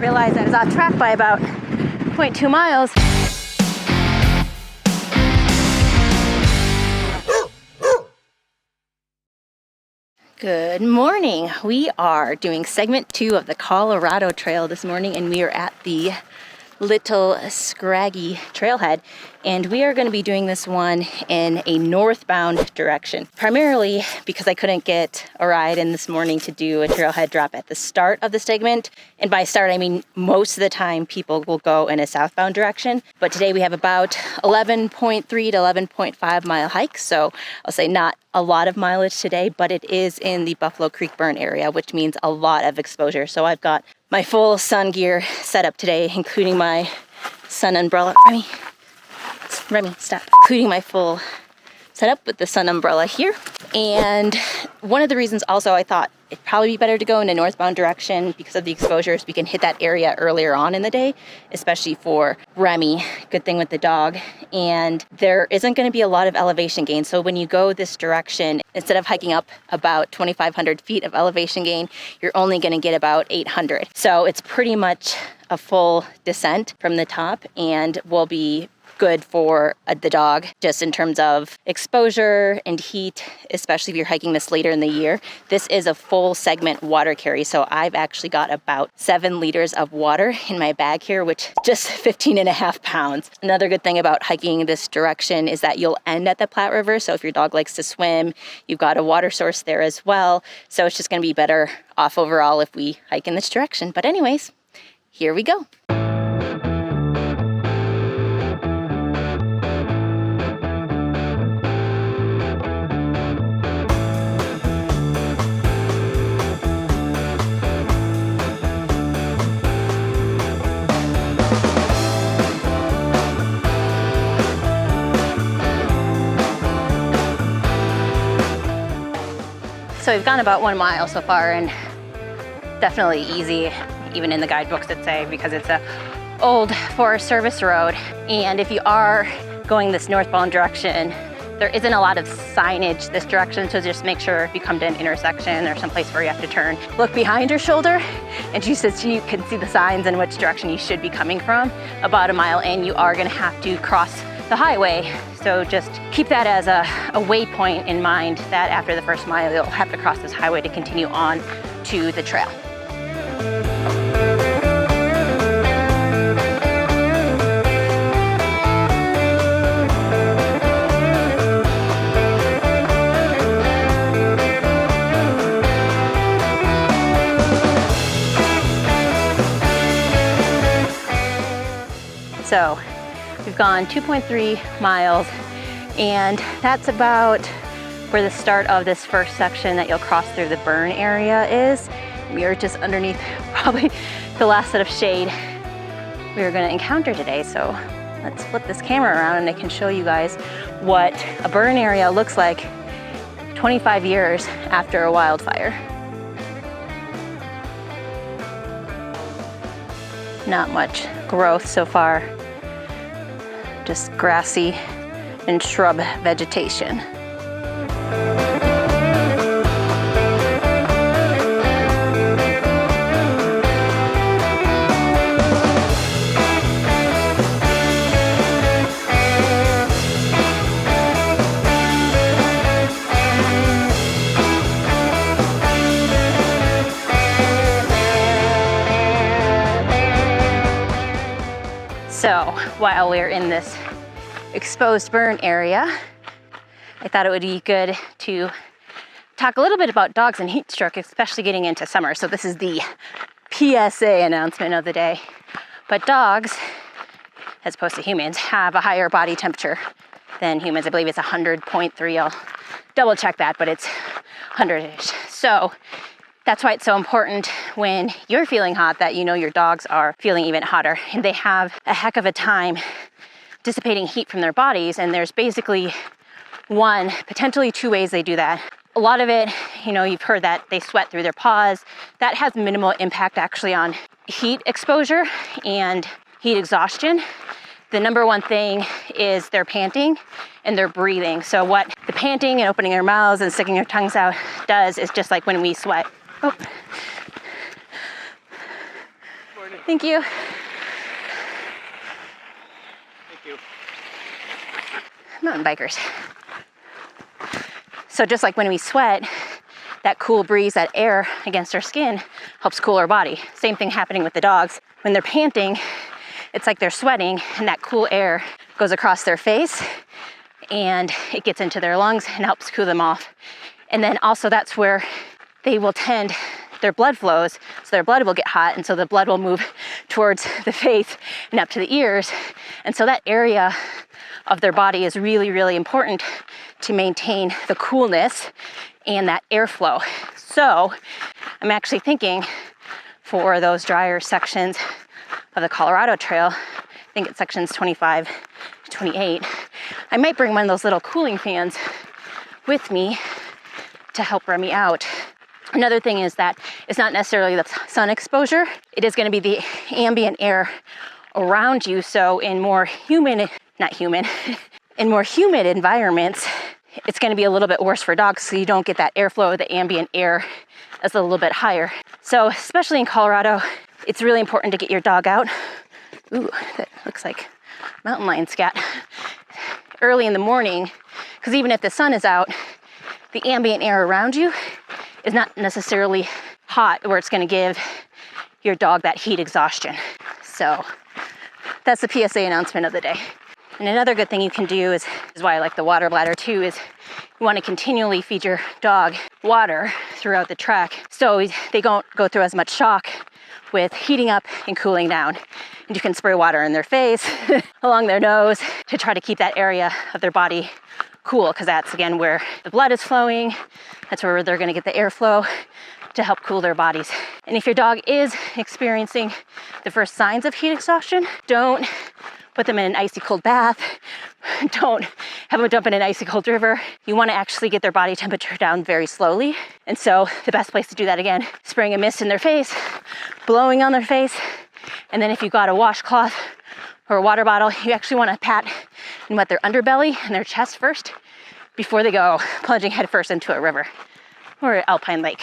realized I was off track by about 0.2 miles. Good morning. We are doing segment 2 of the Colorado Trail this morning, and we are at the Little Scraggy Trailhead, and we are going to be doing this one in a northbound direction, primarily because I couldn't get a ride in this morning to do a trailhead drop at the start of the segment. And by start, I mean most of the time people will go in a southbound direction, but today we have about 11.3 to 11.5 mile hike, so I'll say not a lot of mileage today, but it is in the Buffalo Creek burn area, which means a lot of exposure. So I've got my full sun gear set up today, including my sun umbrella. Remy, stop. Including my full setup with the sun umbrella here. And one of the reasons also I thought it'd probably be better to go in a northbound direction because of the exposures. We can hit that area earlier on in the day, especially for Remy. Good thing with the dog. And there isn't going to be a lot of elevation gain. So when you go this direction, instead of hiking up about 2,500 feet of elevation gain, you're only going to get about 800. So it's pretty much a full descent from the top, and will be good for the dog just in terms of exposure and heat, especially if you're hiking this later in the year. This is a full segment water carry, so I've actually got about 7 liters of water in my bag here, which is just 15.5 pounds. Another good thing about hiking this direction is that you'll end at the Platte River, so if your dog likes to swim, you've got a water source there as well, so it's just going to be better off overall if we hike in this direction. But anyways, here we go. So we've gone about 1 mile so far, and definitely easy, even in the guidebooks that say, because it's a old Forest Service road. And if you are going this northbound direction, there isn't a lot of signage this direction, so just make sure if you come to an intersection or someplace where you have to turn, look behind your shoulder, and she says you can see the signs in which direction you should be coming from. About a mile in, you are going to have to cross the highway, so just keep that as a waypoint in mind, that after the first mile you'll have to cross this highway to continue on to the trail. So we've gone 2.3 miles, and that's about where the start of this first section that you'll cross through the burn area is. We are just underneath probably the last set of shade we are going to encounter today. So let's flip this camera around and I can show you guys what a burn area looks like 25 years after a wildfire. Not much growth so far, just grassy and shrub vegetation. So while we're in this exposed burn area, I thought it would be good to talk a little bit about dogs and heat stroke, especially getting into summer. So this is the PSA announcement of the day. But dogs, as opposed to humans, have a higher body temperature than humans. I believe it's 100.3. I'll double check that, but it's 100-ish. So that's why it's so important when you're feeling hot that you know your dogs are feeling even hotter, and they have a heck of a time dissipating heat from their bodies. And there's basically one, potentially 2 ways they do that. A lot of it, you know, you've heard that they sweat through their paws. That has minimal impact actually on heat exposure and heat exhaustion. The number one thing is their panting and their breathing. So what the panting and opening their mouths and sticking their tongues out does is just like when we sweat. Oh. Morning. Thank you. Thank you. Mountain bikers. So just like when we sweat, that cool breeze, that air against our skin helps cool our body. Same thing happening with the dogs. When they're panting, it's like they're sweating and that cool air goes across their face and it gets into their lungs and helps cool them off. And then also that's where they will their blood flows, so their blood will get hot, and so the blood will move towards the face and up to the ears. And so that area of their body is really, really important to maintain the coolness and that airflow. So I'm actually thinking for those drier sections of the Colorado Trail, I think it's sections 25 to 28, I might bring one of those little cooling fans with me to help Remy out. Another thing is that it's not necessarily the sun exposure, it is going to be the ambient air around you. So in more humid environments, it's going to be a little bit worse for dogs, so you don't get that airflow. The ambient air is a little bit higher. So especially in Colorado, it's really important to get your dog out. Ooh, that looks like mountain lion scat. Early in the morning, because even if the sun is out, the ambient air around you is not necessarily hot where it's going to give your dog that heat exhaustion. So that's the PSA announcement of the day. And another good thing you can do is why I like the water bladder too, is you want to continually feed your dog water throughout the trek so they don't go through as much shock with heating up and cooling down. And you can spray water in their face, along their nose, to try to keep that area of their body cool, because that's again where the blood is flowing. That's where they're going to get the airflow to help cool their bodies. And if your dog is experiencing the first signs of heat exhaustion, don't put them in an icy cold bath. Don't have them jump in an icy cold river. You want to actually get their body temperature down very slowly. And so the best place to do that, again, spraying a mist in their face, blowing on their face. And then if you've got a washcloth or a water bottle, you actually want to pat and wet their underbelly and their chest first before they go plunging headfirst into a river or an alpine lake.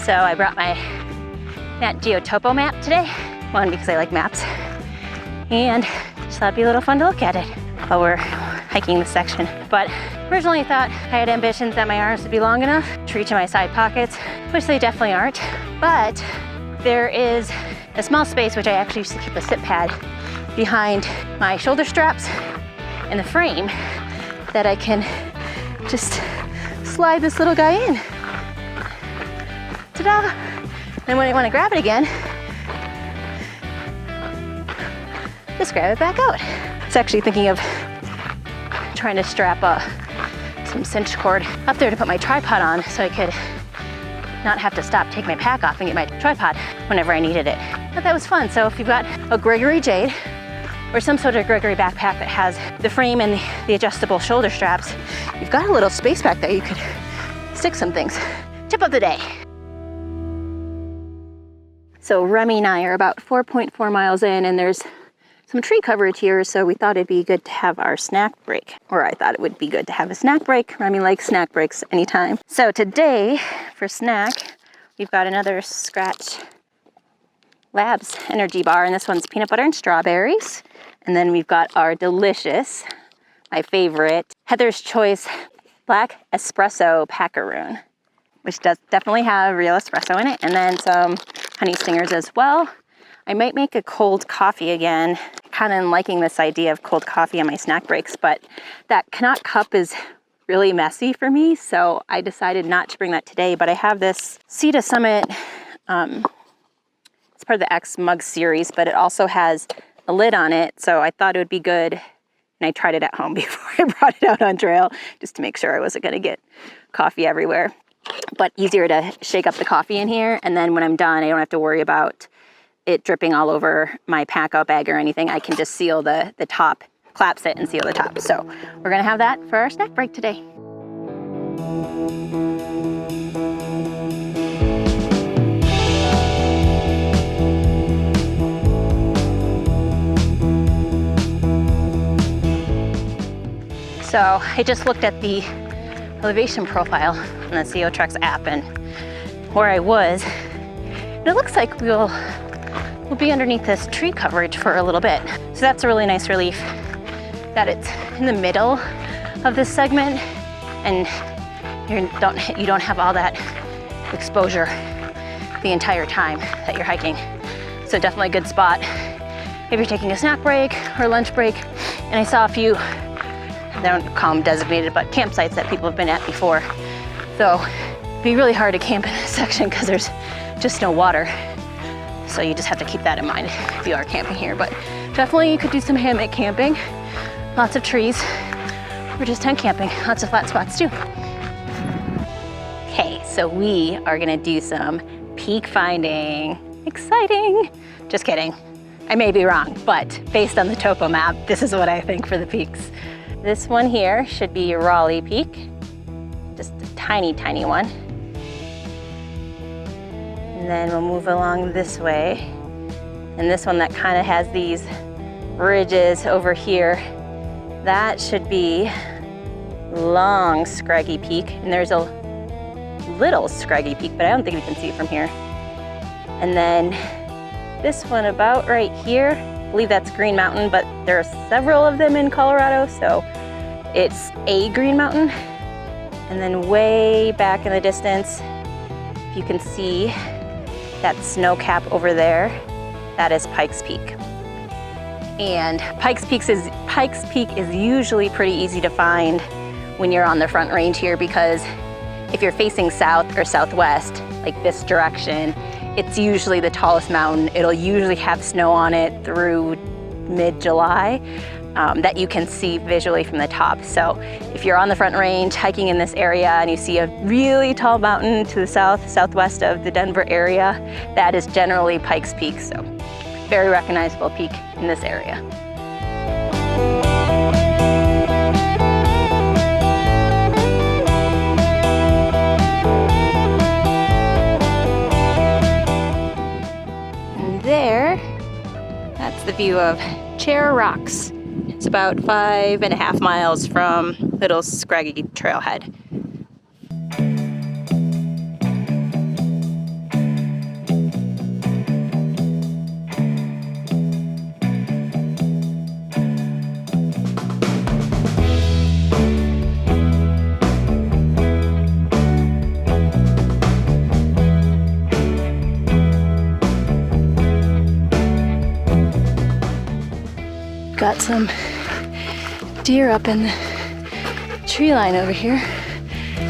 So I brought my Nat Geo Topo map today. One, because I like maps, and just thought it'd be a little fun to look at it while we're hiking this section. But originally I thought I had ambitions that my arms would be long enough to reach in my side pockets, which they definitely aren't. But there is a small space, which I actually used to keep a sit pad behind my shoulder straps and the frame, that I can just slide this little guy in. Ta-da! Then when I want to grab it again, just grab it back out. I was actually thinking of trying to strap some cinch cord up there to put my tripod on so I could not have to stop, take my pack off, and get my tripod whenever I needed it. But that was fun. So if you've got a Gregory Jade or some sort of Gregory backpack that has the frame and the adjustable shoulder straps, you've got a little space back there you could stick some things. Tip of the day. So Remy and I are about 4.4 miles in, and there's some tree coverage here, so we thought it'd be good to have our snack break. Or I thought it would be good to have a snack break. Remy likes snack breaks anytime. So today, for snack, we've got another Scratch Labs energy bar, and this one's peanut butter and strawberries. And then we've got our delicious, my favorite, Heather's Choice Black Espresso Packaroon, which does definitely have real espresso in it, and then some honey stingers as well. I might make a cold coffee again. Kind of liking this idea of cold coffee on my snack breaks, but that Knot cup is really messy for me, so I decided not to bring that today. But I have this Sea to Summit, it's part of the X mug series, but it also has a lid on it, so I thought it would be good. And I tried it at home before I brought it out on trail, just to make sure I wasn't gonna get coffee everywhere. But easier to shake up the coffee in here, and then when I'm done, I don't have to worry about it dripping all over my pack-out bag or anything. I can just seal the top, collapse it and seal the top. So we're gonna have that for our snack break today. So I just looked at the elevation profile on the TREX app and where I was. And it looks like we'll be underneath this tree coverage for a little bit. So that's a really nice relief that it's in the middle of this segment and you don't have all that exposure the entire time that you're hiking. So definitely a good spot if you're taking a snack break or lunch break. And I saw a few, they don't call them designated, but campsites that people have been at before. So it'd be really hard to camp in this section because there's just no water. So you just have to keep that in mind if you are camping here. But definitely you could do some hammock camping, lots of trees, or just tent camping, lots of flat spots too. Okay, so we are gonna do some peak finding. Exciting. Just kidding. I may be wrong, but based on the topo map, this is what I think for the peaks. This one here should be Raleigh Peak, just a tiny, tiny one. And then we'll move along this way. And this one that kind of has these ridges over here, that should be Long Scraggy Peak. And there's a Little Scraggy Peak, but I don't think we can see it from here. And then this one about right here, I believe that's Green Mountain, but there are several of them in Colorado, so it's a Green Mountain. And then way back in the distance, if you can see that snow cap over there, that is Pikes Peak. And Pikes Peak is usually pretty easy to find when you're on the Front Range here, because if you're facing south or southwest, like this direction, it's usually the tallest mountain. It'll usually have snow on it through mid-July that you can see visually from the top. So if you're on the Front Range hiking in this area and you see a really tall mountain to the southwest of the Denver area, that is generally Pikes Peak. So very recognizable peak in this area. There, that's the view of Chair Rocks. It's about 5.5 miles from Little Scraggy Trailhead. Got some deer up in the tree line over here. I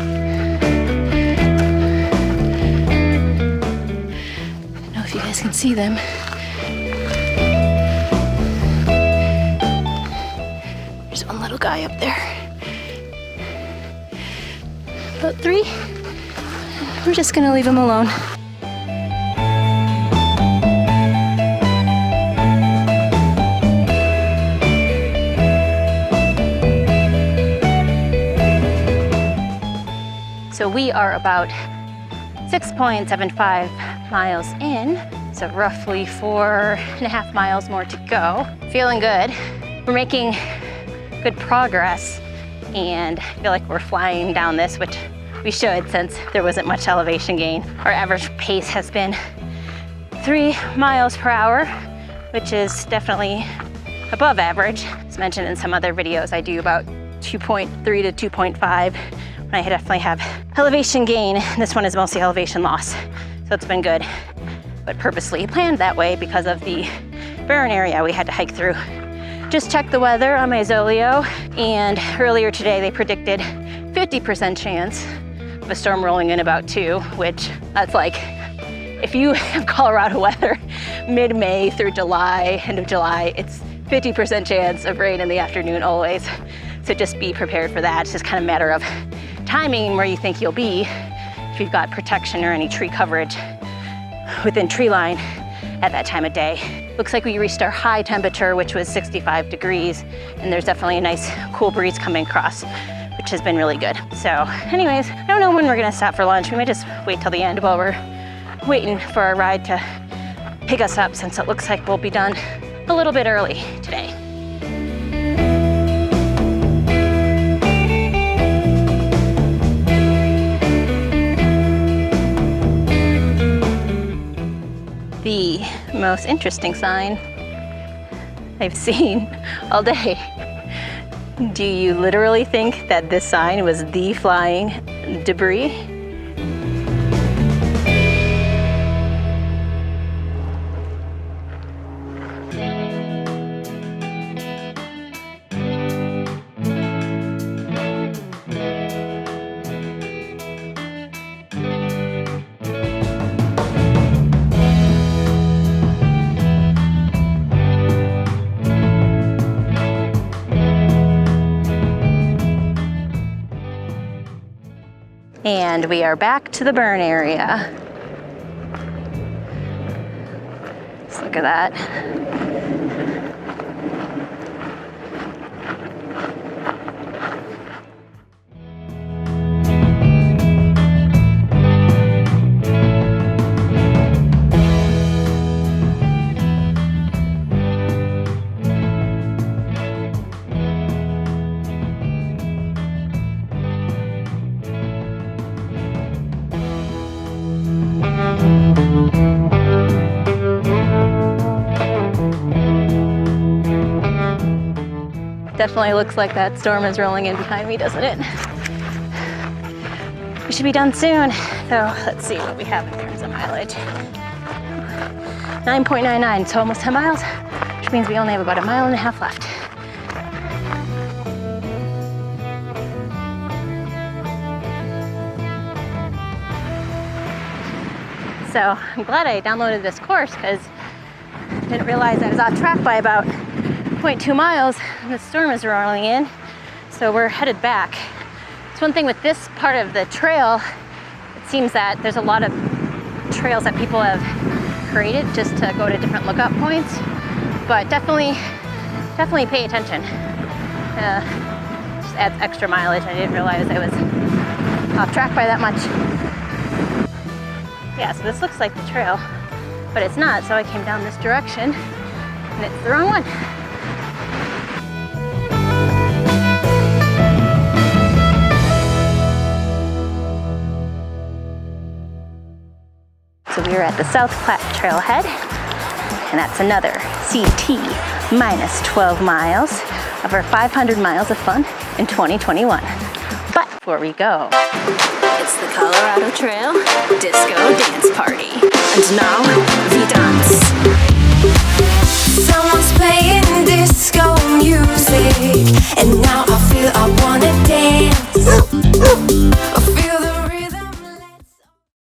don't know if you guys can see them. There's one little guy up there. About 3. We're just gonna leave him alone. So we are about 6.75 miles in, so roughly 4.5 miles more to go. Feeling good. We're making good progress, and I feel like we're flying down this, which we should since there wasn't much elevation gain. Our average pace has been 3 miles per hour, which is definitely above average. As mentioned in some other videos, I do about 2.3 to 2.5. I definitely have elevation gain. This one is mostly elevation loss, so it's been good, but purposely planned that way because of the barren area we had to hike through. Just checked the weather on my Zoleo, and earlier today they predicted 50% chance of a storm rolling in about 2, which that's like, if you have Colorado weather mid-May through July, end of July, it's 50% chance of rain in the afternoon always. So just be prepared for that. It's just kind of a matter of timing where you think you'll be, if you've got protection or any tree coverage within tree line at that time of day. Looks like we reached our high temperature, which was 65 degrees, and there's definitely a nice cool breeze coming across, which has been really good. So anyways, I don't know when we're gonna stop for lunch. We might just wait till the end while we're waiting for our ride to pick us up, since it looks like we'll be done a little bit early today. most interesting sign I've seen all day. Do you literally think that this sign was the flying debris? And we are back to the burn area. Let's look at that. Definitely looks like that storm is rolling in behind me, doesn't it? We should be done soon. So let's see what we have in terms of mileage. 9.99, so almost 10 miles, which means we only have about 1.5 miles left. So I'm glad I downloaded this course because I didn't realize I was off track by about 0.2 miles and the storm is rolling in. So we're headed back. It's one thing with this part of the trail, it seems that there's a lot of trails that people have created just to go to different lookout points, but definitely pay attention. Just adds extra mileage. I didn't realize I was off track by that much. Yeah, so this looks like the trail, but it's not, so I came down this direction and it's the wrong one. So we are at the South Platte Trailhead, and that's another CT minus 12 miles of our 500 miles of fun in 2021. But before we go, it's the Colorado Trail Disco Dance Party. And now,